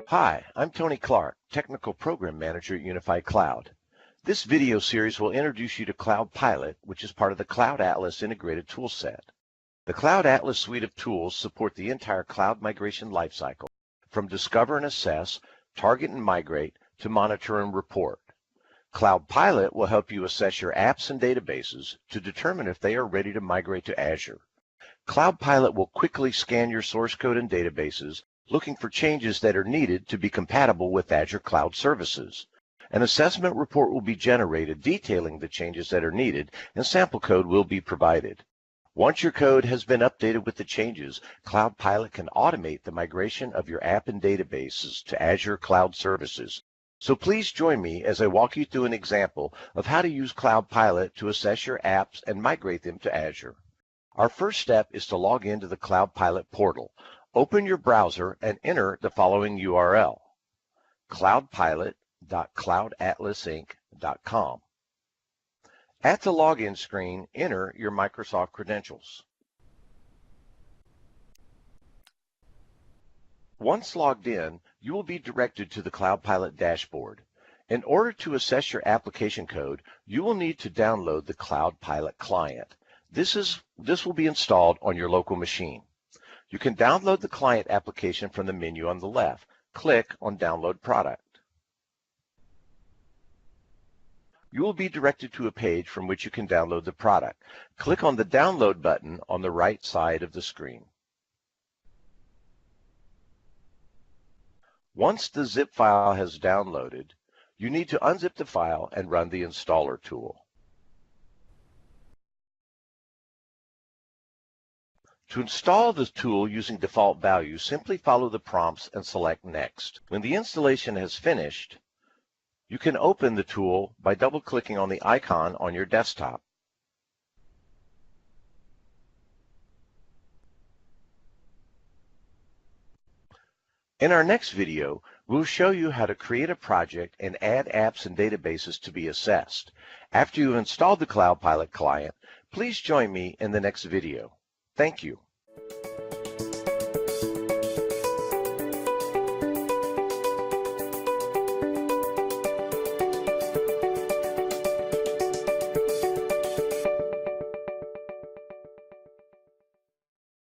Hi, I'm Tony Clark, Technical Program Manager at Unified Cloud. This video series will introduce you to Cloud Pilot, which is part of the Cloud Atlas integrated toolset. The Cloud Atlas suite of tools support the entire cloud migration lifecycle, from discover and assess, target and migrate, to monitor and report. Cloud Pilot will help you assess your apps and databases to determine if they are ready to migrate to Azure. Cloud Pilot will quickly scan your source code and databases, looking for changes that are needed to be compatible with Azure Cloud Services. An assessment report will be generated detailing the changes that are needed, and sample code will be provided. Once your code has been updated with the changes, Cloud Pilot can automate the migration of your app and databases to Azure Cloud Services. So please join me as I walk you through an example of how to use Cloud Pilot to assess your apps and migrate them to Azure. Our first step is to log into the Cloud Pilot portal. Open your browser and enter the following URL: cloudpilot.cloudatlasinc.com. At the login screen, enter your Microsoft credentials. Once logged in, you will be directed to the Cloud Pilot dashboard. In order to assess your application code, you will need to download the Cloud Pilot client. This will be installed on your local machine. You can download the client application from the menu on the left. Click on Download Product. You will be directed to a page from which you can download the product. Click on the Download button on the right side of the screen. Once the zip file has downloaded, you need to unzip the file and run the installer tool. To install the tool using default values, simply follow the prompts and select Next. When the installation has finished, you can open the tool by double-clicking on the icon on your desktop. In our next video, we'll show you how to create a project and add apps and databases to be assessed. After you've installed the Cloud Pilot client, please join me in the next video. Thank you.